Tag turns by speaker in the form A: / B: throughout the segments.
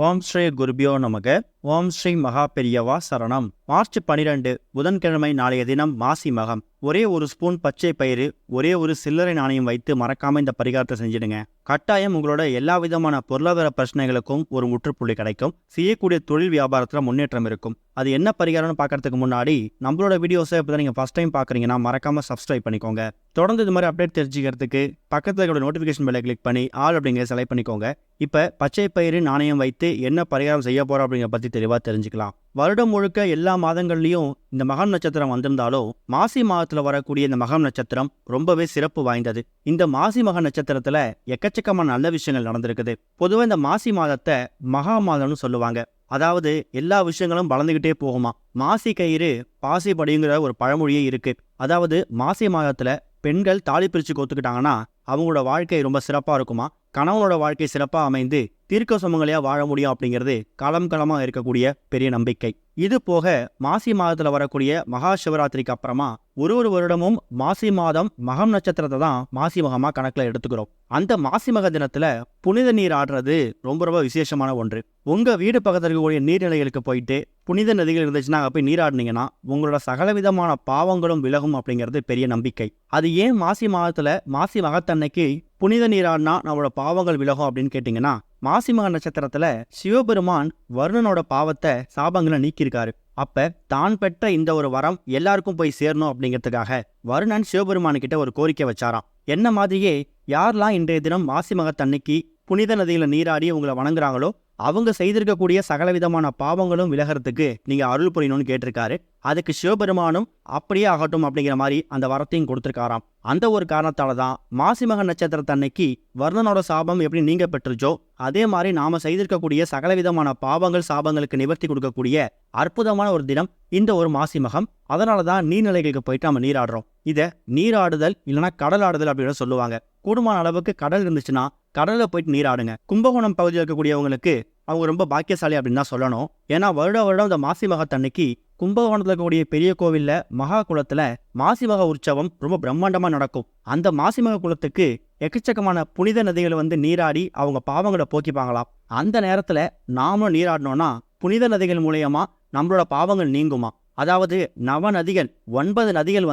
A: ஓம் ஸ்ரீ குருபியோ நமக. ஓம் ஸ்ரீ மகா பெரியவா சரணம். மார்ச் 12 புதன்கிழமை நாளைய தினம் மாசி மகம். ஒரே ஒரு ஸ்பூன் பச்சை பயிறு, ஒரே ஒரு சில்லறை நாணயம் வைத்து மறக்காம இந்த பரிகாரத்தை செஞ்சிடுங்க. கட்டாயம் உங்களோட எல்லா விதமான பொருளாதார பிரச்சனைகளுக்கும் ஒரு முற்றுப்புள்ளி கிடைக்கும். செய்யக்கூடிய தொழில் வியாபாரத்துல முன்னேற்றம் இருக்கும். அது என்ன பரிகாரம்னு பார்க்கறதுக்கு முன்னாடி நம்மளோட வீடியோஸை இப்போ நீங்க ஃபர்ஸ்ட் டைம் பார்க்குறீங்கன்னா மறக்காம சப்ஸ்கிரைப் பண்ணிக்கோங்க. தொடர்ந்து இது மாதிரி அப்டேட் தெரிஞ்சுக்கிறதுக்கு பக்கத்தில் இருக்கிற நோட்டிஃபிகேஷன் பெல்லை கிளிக் பண்ணி ஆல் அப்படிங்கிற செலக்ட் பண்ணிக்கோங்க. இப்போ பச்சை பயிறு நாணயம் வைத்து என்ன பரிகாரம் செய்ய போறோம் அப்படிங்கிற பற்றி தெளிவாக தெரிஞ்சுக்கலாம். வருடம் முழுக்க எல்லா மாதங்கள்லையும் இந்த மகம் நட்சத்திரம் வந்திருந்தாலும் மாசி மாதத்துல வரக்கூடிய இந்த மகம் நட்சத்திரம் ரொம்பவே சிறப்பு வாய்ந்தது. இந்த மாசி மக நட்சத்திரத்துல எக்கச்சக்கமான நல்ல விஷயங்கள் நடந்திருக்குது. பொதுவாக இந்த மாசி மாதத்தை மகா மாதம்னு சொல்லுவாங்க. அதாவது எல்லா விஷயங்களும் வளர்ந்துகிட்டே போகுமா. மாசி கயிறு பாசி படிங்கிற ஒரு பழமொழியே இருக்கு. அதாவது மாசி மாதத்துல பெண்கள் தாலி பிரிச்சு கோத்துக்கிட்டாங்கன்னா அவங்களோட வாழ்க்கை ரொம்ப சிறப்பா இருக்குமா. கணவனோட வாழ்க்கை சிறப்பா அமைந்து தீர்க்க சுமங்கலியா வாழ முடியும் அப்படிங்கிறது காலமா இருக்கக்கூடிய பெரிய நம்பிக்கை. இது போக மாசி மாதத்துல வரக்கூடிய மகா சிவராத்திரிக்கு அப்புறமா ஒரு வருடமும் மாசி மாதம் மகம் நட்சத்திரத்தை தான் மாசி மகமா கணக்குல எடுத்துக்கிறோம். அந்த மாசி மக தினத்துல புனித நீர் ஆடுறது ரொம்ப விசேஷமான ஒன்று. உங்க வீடு பக்கத்தில் இருக்கக்கூடிய நீர்நிலைகளுக்கு போயிட்டு புனித நதிகள் இருந்துச்சுன்னா அங்கே போய் நீராடினீங்கன்னா உங்களோட சகலவிதமான பாவங்களும் விலகும் அப்படிங்கிறது பெரிய நம்பிக்கை. அது ஏன் மாசி மாதத்துல மாசி மகத்தன்னைக்கு புனித நீராடினா நம்மளோட பாவங்கள் விலகும் அப்படின்னு கேட்டீங்கன்னா, மாசி மக நட்சத்திரத்துல சிவபெருமான் வருணனோட பாவத்தை சாபங்களை நீக்கியிருக்காரு. அப்ப தான் பெற்ற இந்த ஒரு வரம் எல்லாருக்கும் போய் சேரணும் அப்படிங்கிறதுக்காக வருணன் சிவபெருமானு கிட்ட ஒரு கோரிக்கை வச்சாராம். என்ன மாதிரியே யாரெல்லாம் இன்றைய தினம் மாசி மகத்தன்னைக்கு புனித நதியில நீராடி உங்களை வணங்குறாங்களோ அவங்க செய்திருக்கக்கூடிய சகலவிதமான பாவங்களும் விலகிறதுக்கு நீங்க அருள் புரியணும்னு கேட்டிருக்காரு. அதுக்கு சிவபெருமானும் அப்படியே ஆகட்டும் அப்படிங்கிற மாதிரி அந்த வரத்தையும் கொடுத்திருக்காராம். அந்த ஒரு காரணத்தால தான் மாசி மக நட்சத்திரத்தன்னைக்கு வர்ணனோட சாபம் எப்படி நீங்க பெற்றுச்சோ அதே மாதிரி நாம செய்திருக்கக்கூடிய சகலவிதமான பாவங்கள் சாபங்களுக்கு நிவர்த்தி கொடுக்கக்கூடிய அற்புதமான ஒரு தினம் இந்த ஒரு மாசி மகம். அதனாலதான் நீர்நிலைகளுக்கு போயிட்டு நம்ம நீராடுறோம். இத நீராடுதல் இல்லைன்னா கடல் ஆடுதல் அப்படின்னு சொல்லுவாங்க. கூடுமான அளவுக்கு கடல் இருந்துச்சுன்னா கடல்ல போயிட்டு நீராடுங்க. கும்பகோணம் பகுதியில் இருக்கக்கூடியவங்களுக்கு அவங்க ரொம்ப பாக்கியசாலி அப்படின்னு தான் சொல்லணும். ஏன்னா வருடம் இந்த மாசி மகத்தன்னைக்கு கும்பகோணத்துல இருக்கக்கூடிய பெரிய கோவில்ல மகா குளத்துல மாசி மக உற்சவம் ரொம்ப பிரம்மாண்டமா நடக்கும். அந்த மாசி மக குளத்துக்கு எக்கச்சக்கமான புனித நதிகளை நீராடி அவங்க பாவங்களை போக்கிப்பாங்களாம். அந்த நேரத்துல நாமளும் நீராடினோம்னா புனித நதிகள் மூலியமா நம்மளோட பாவங்கள் நீங்குமா. அதாவது நவ நதிகள் 9 நதிகள்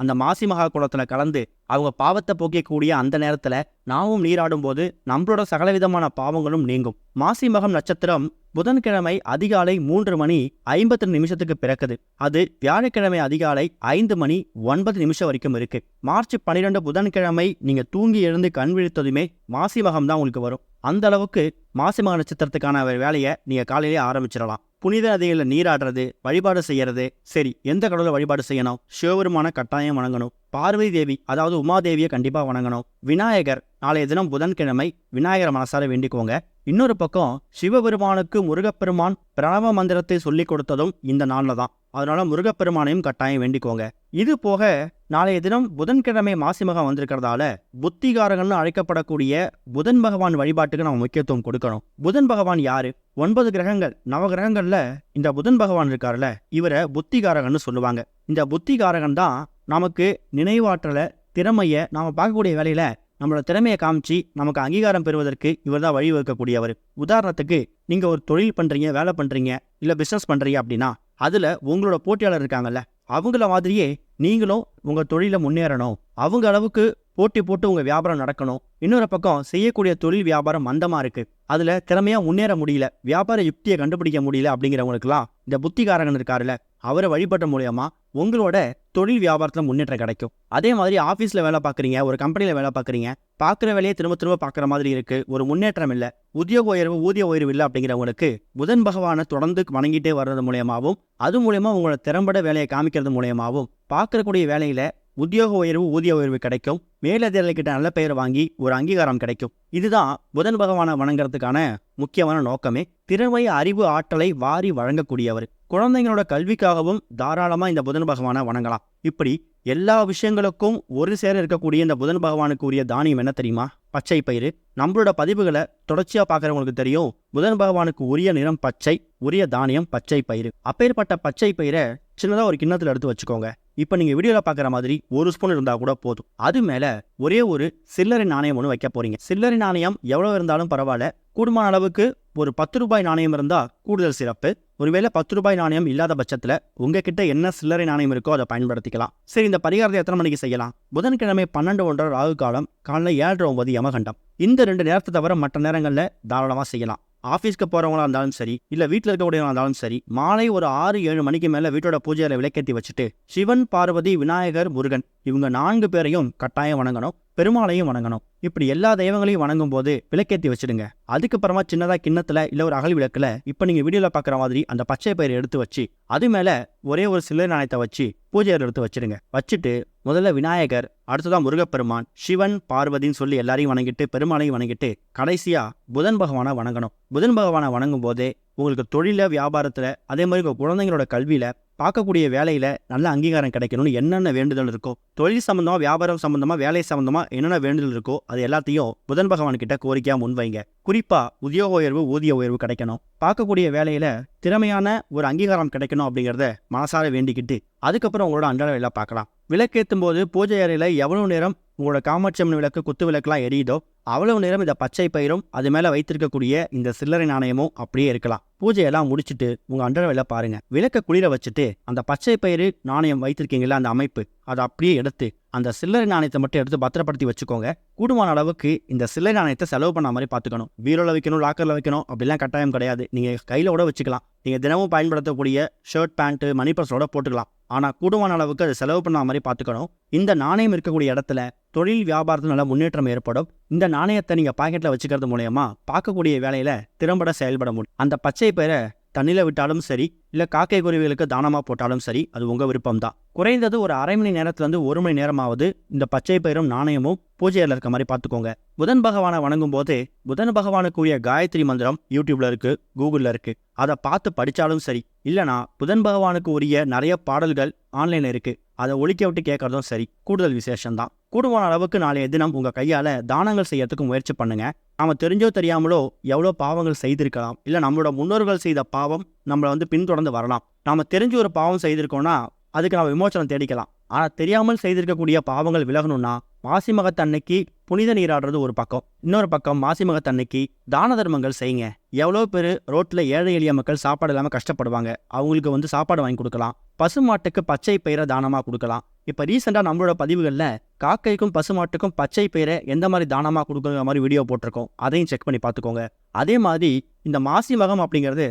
A: அந்த மாசி மகா குளத்துல கலந்து அவங்க பாவத்தை போக்கக்கூடிய அந்த நேரத்துல நாமும் நீராடும் போது நம்மளோட சகலவிதமான பாவங்களும் நீங்கும். மாசி மகம் நட்சத்திரம் புதன்கிழமை அதிகாலை 3:52 பிறக்குது. அது வியாழக்கிழமை அதிகாலை 5:09 வரைக்கும் இருக்கு. மார்ச் 12 புதன்கிழமை நீங்க தூங்கி எழுந்து கண் விழித்ததுமே மாசி மகம் தான் உங்களுக்கு வரும். அந்த அளவுக்கு மாசி மக நட்சத்திரத்துக்கான வேலையை நீங்க காலையிலேயே ஆரம்பிச்சிடலாம். புனித நதிகளை நீராடுறது, வழிபாடு செய்யறது. சரி, எந்த கடவுளை வழிபாடு செய்யணும்? சிவபெருமான கட்டாயம் வணங்கணும். பார்வதி தேவி அதாவது உமாதேவியை கண்டிப்பா வணங்கணும். விநாயகர் நாளைய தினம் புதன்கிழமை விநாயகரை மனசார வேண்டிக்கோங்க. இன்னொரு பக்கம் சிவபெருமானுக்கு முருகப்பெருமான் பிரணவ மந்திரத்தை சொல்லி கொடுத்ததும் இந்த நாள்ல தான். அதனால முருகப்பெருமானையும் கட்டாயம் வேண்டிக்கோங்க. இது போக நாளைய தினம் புதன்கிழமை மாசி மகம் வந்திருக்கிறதால புத்திகாரகன்னு அழைக்கப்படக்கூடிய புதன் பகவான் வழிபாட்டுக்கு நம்ம முக்கியத்துவம் கொடுக்கணும். புதன் பகவான் யாரு? 9 கிரகங்கள் நவகிரகங்கள்ல இந்த புதன் பகவான் இருக்காருல்ல, இவரை புத்திகாரகன்னு சொல்லுவாங்க. இந்த புத்திகாரகன் தான் நமக்கு நினைவாற்றலை, திறமைய நாம பார்க்கக்கூடிய வேலையில நம்மளோட திறமையை காமிச்சு நமக்கு அங்கீகாரம் பெறுவதற்கு இவர் தான் வழிவகுக்கக்கூடியவர். உதாரணத்துக்கு நீங்க ஒரு தொழில் பண்றீங்க, வேலை பண்றீங்க, இல்ல பிசினஸ் பண்றீங்க அப்படின்னா அதுல உங்களோட போட்டியாளர் இருக்காங்கல்ல, அவங்கள மாதிரியே நீங்களும் உங்க தொழில முன்னேறணும். அவங்க அளவுக்கு போட்டி போட்டு உங்க வியாபாரம் நடக்கணும். இன்னொரு பக்கம் செய்யக்கூடிய தொழில் வியாபாரம் மந்தமா இருக்கு, அதுல திறமையா முன்னேற முடியல, வியாபார யுக்தியை கண்டுபிடிக்க முடியல அப்படிங்கிறவங்களுக்குலாம் இந்த புத்திகாரகன் இருக்காருல்ல, அவரை வழிபட்ட மூலியமா உங்களோட தொழில் வியாபாரத்துல முன்னேற்றம் கிடைக்கும். அதே மாதிரி ஆபீஸ்ல வேலை பார்க்குறீங்க, ஒரு கம்பெனில வேலை பார்க்குறீங்க, பார்க்குற வேலையை திரும்ப பார்க்குற மாதிரி இருக்கு, ஒரு முன்னேற்றம் இல்லை, உத்தியோக உயர்வு ஊதிய உயர்வு இல்லை அப்படிங்கிறவங்களுக்கு புதன் பகவானை தொடர்ந்து வணங்கிட்டே வர்றது மூலியமாகவும் அது மூலியமா உங்களோட திறம்பட வேலையை காமிக்கிறது மூலியமாகவும் பார்க்கக்கூடிய வேலையில உத்தியோக உயர்வு ஊதிய உயர்வு கிடைக்கும். மேலதிகாரிகிட்ட நல்ல பெயர் வாங்கி ஒரு அங்கீகாரம் கிடைக்கும். இதுதான் புதன் பகவானை வணங்குறதுக்கான முக்கியமான நோக்கமே. திறமை, அறிவு, ஆற்றலை வாரி வழங்கக்கூடியவர். குழந்தைங்களோட கல்விக்காகவும் தாராளமா இந்த புதன் பகவானை வணங்கலாம். இப்படி எல்லா விஷயங்களுக்கும் ஒரு சேர இருக்கக்கூடிய இந்த புதன் பகவானுக்கு உரிய தானியம் என்ன தெரியுமா? பச்சை பயிறு. நம்மளோட பதிவுகளை தொடர்ச்சியா பார்க்கறவங்களுக்கு தெரியும், புதன் பகவானுக்கு உரிய நிறம் பச்சை, உரிய தானியம் பச்சை பயிறு. அப்பேற்பட்ட பச்சை பயிரை சின்னதா ஒரு கிண்ணத்துல எடுத்து வச்சுக்கோங்க. இப்போ நீங்கள் வீடியோவில் பார்க்குற மாதிரி ஒரு ஸ்பூன் இருந்தால் கூட போதும். அது மேலே ஒரே ஒரு சில்லறை நாணயம் ஒன்று வைக்க போறீங்க. சில்லறை நாணயம் எவ்வளோ இருந்தாலும் பரவாயில்ல, கூடுமான அளவுக்கு ஒரு 10 ரூபாய் நாணயம் இருந்தால் கூடுதல் சிறப்பு. ஒருவேளை 10 ரூபாய் நாணயம் இல்லாத பட்சத்தில் உங்ககிட்ட என்ன சில்லறை நாணயம் இருக்கோ அதை பயன்படுத்திக்கலாம். சரி, இந்த பரிகாரத்தை எத்தனை மணிக்கு செய்யலாம்? புதன்கிழமை 12:01 ராகு காலம், காலைல 7:09 யமகண்டம். இந்த 2 நேரத்தை தவிர மற்ற நேரங்களில் தாராளமாக செய்யலாம். ஆஃபீஸ்க்கு போகிறவங்களா இருந்தாலும் சரி, இல்லை வீட்டில் இருக்கக்கூடியவங்களா இருந்தாலும் சரி, மாலை ஒரு 6-7 மணிக்கு மேலே வீட்டோட பூஜையில் விளக்கேற்றி வச்சுட்டு சிவன், பார்வதி, விநாயகர், முருகன் இவங்க 4 பேரையும் கட்டாயம் வணங்கணும். பெருமாளையும் வணங்கணும். இப்படி எல்லா தெய்வங்களையும் வணங்கும் போது விளக்கேற்றி வச்சுடுங்க. அதுக்கப்புறமா சின்னதாக கிண்ணத்தில் இல்லை ஒரு அகல் விளக்கில் இப்போ நீங்கள் வீடியோவில் பார்க்குற மாதிரி அந்த பச்சை பயிரை எடுத்து வச்சு அது மேலே ஒரே ஒரு சில்லறை நாணயத்தை வச்சு பூஜையில் எடுத்து வச்சிடுங்க. வச்சுட்டு முதல்ல விநாயகர், அடுத்ததான் முருகப்பெருமான், சிவன், பார்வதின்னு சொல்லி எல்லாரையும் வணங்கிட்டு பெருமாளையும் வணங்கிட்டு கடைசியாக புதன் பகவானை வணங்கணும். புதன் பகவானை வணங்கும் போதே உங்களுக்கு தொழில, வியாபாரத்தில், அதே மாதிரி உங்கள் குழந்தைங்களோட கல்வியில், பார்க்கக்கூடிய வேலையில நல்ல அங்கீகாரம் கிடைக்கணும்னு என்னென்ன வேண்டுதல் இருக்கோ, தொழில் சம்பந்தமா, வியாபாரம் சம்பந்தமா, வேலை சம்பந்தமா என்னென்ன வேண்டுதல் இருக்கோ அது எல்லாத்தையும் புதன் பகவான் கிட்ட கோரிக்கையா முன்வைங்க. குறிப்பா உத்தியோக உயர்வு, ஊதிய உயர்வு கிடைக்கணும், பார்க்கக்கூடிய வேலையில திறமையான ஒரு அங்கீகாரம் கிடைக்கணும் அப்படிங்கிறத மனசார வேண்டிக்கிட்டு அதுக்கப்புறம் உங்களோட அன்றாட வேலை பார்க்கலாம். விளக்கேற்றும் போது பூஜை அறையில எவ்வளவு நேரம் உங்களோட காமாட்சி அம்மன் விளக்கு, குத்து விளக்குலாம் எரியுதோ அவ்வளவு நேரம் இந்த பச்சை பயிரும் அது மேல வைத்திருக்கக்கூடிய இந்த சில்லறை நாணயமும் அப்படியே இருக்கலாம். பூஜையெல்லாம் முடிச்சுட்டு உங்க அன்றாட வேலை பாருங்க. விளக்க குளிர வச்சுட்டு அந்த பச்சை பயிறு நாணயம் வைத்திருக்கீங்களா அந்த அமைப்பு அதை அப்படியே எடுத்து அந்த சில்லறை நாணயத்தை மட்டும் எடுத்து பத்திரப்படுத்தி வச்சுக்கோங்க. கூடுமான அளவுக்கு இந்த சில்லறை நாணயத்தை செலவு பண்ண மாதிரி பார்த்துக்கணும். பீரோல வைக்கணும், லாக்கர்ல வைக்கணும் அப்படிலாம் கட்டாயம் கிடையாது. நீங்க கையில கூட வச்சுக்கலாம். நீங்க தினமும் பயன்படுத்தக்கூடிய ஷர்ட், பேண்ட், மணி பர்ஸோட போட்டுக்கலாம். ஆனால் கூடுமான அளவுக்கு அதை செலவு பண்ண மாதிரி பார்த்துக்கணும். இந்த நாணயம் இருக்கக்கூடிய இடத்துல தொழில், வியாபாரத்தில் நல்ல முன்னேற்றம் ஏற்படும். இந்த நாணயத்தை நீங்கள் பாக்கெட்டில் வச்சுக்கிறது மூலயமா பார்க்கக்கூடிய வேலையில் திறம்பட செயல்பட முடியும். அந்த பச்சை பயிரை தண்ணியில் விட்டாலும் சரி, இல்லை காக்கை குருவிகளுக்கு தானமாக போட்டாலும் சரி, அது உங்கள் விருப்பம் தான். குறைந்தது ஒரு அரை மணி நேரத்துலேருந்து 1 மணி நேரமாவது இந்த பச்சை பயிரும் நாணயமும் பூஜையில் இருக்க மாதிரி பார்த்துக்கோங்க. புதன் பகவானை வணங்கும் போது புதன் பகவானுக்குரிய காயத்ரி மந்திரம் யூடியூப்ல இருக்கு, கூகுளில் இருக்கு. அதை பார்த்து படித்தாலும் சரி, இல்லைனா புதன் பகவானுக்கு உரிய நிறைய பாடல்கள் ஆன்லைனில் இருக்கு, அதை ஒழிக்க விட்டு கேட்கறதும் சரி, கூடுதல் விசேஷம்தான். கூடுமான அளவுக்கு நாளைய தினம் உங்கள் கையால் தானங்கள் செய்யறதுக்கு முயற்சி பண்ணுங்க. நாம தெரிஞ்சோ தெரியாமலோ எவ்வளோ பாவங்கள் செய்திருக்கலாம், இல்லை நம்மளோட முன்னோர்கள் செய்த பாவம் நம்மளை பின்தொடர்ந்து வரலாம். நாம தெரிஞ்சு ஒரு பாவம் செய்திருக்கோம்னா அதுக்கு நம்ம விமோசனம் தேடிக்கலாம். ஆனால் தெரியாமல் செய்திருக்கக்கூடிய பாவங்கள் விலகணும்னா மாசி மகத்தன்னைக்கு புனித நீராடுறது ஒரு பக்கம், இன்னொரு பக்கம் மாசி மகத்தன்னைக்கு தான தர்மங்கள் செய்யுங்க. எவ்வளோ பேர் ரோட்டில் ஏழை எளிய மக்கள் சாப்பாடு இல்லாமல் கஷ்டப்படுவாங்க, அவங்களுக்கு சாப்பாடு வாங்கி கொடுக்கலாம். பசுமாட்டுக்கு பச்சை பயிரை தானமாக கொடுக்கலாம். இப்போ ரீசெண்டாக நம்மளோட பதிவுகளில் காக்கைக்கும் பசுமாட்டுக்கும் பச்சை பயிரை எந்த மாதிரி தானமாக கொடுக்குற மாதிரி வீடியோ போட்டிருக்கோம், அதையும் செக் பண்ணி பார்த்துக்கோங்க. அதே மாதிரி இந்த மாசி மகம் அப்படிங்கிறது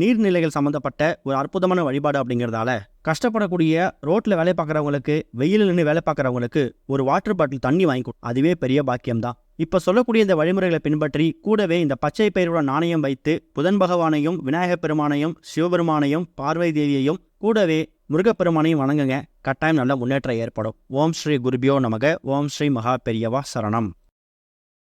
A: நீர்நிலைகள் சம்மந்தப்பட்ட ஒரு அற்புதமான வழிபாடு அப்படிங்கிறதால கஷ்டப்படக்கூடிய ரோட்டில் வேலை பார்க்குறவங்களுக்கு, வெயிலில் நின்று வேலை பார்க்குறவங்களுக்கு ஒரு வாட்டர் பாட்டில் தண்ணி வாங்கி கொடு, அதுவே பெரிய பாக்கியம்தான். இப்போ சொல்லக்கூடிய இந்த வழிமுறைகளை பின்பற்றி கூடவே இந்த பச்சை பயிரோட நாணயம் வைத்து புதன் பகவானையும், விநாயகப் பெருமானையும், சிவபெருமானையும், பார்வதி தேவியையும், கூடவே முருகப்பெருமானையும் வணங்குங்க. கட்டாயம் நல்ல முன்னேற்றம் ஏற்படும். ஓம் ஸ்ரீ குருபியோ நமக. ஓம் ஸ்ரீ மகா பெரியவா சரணம்.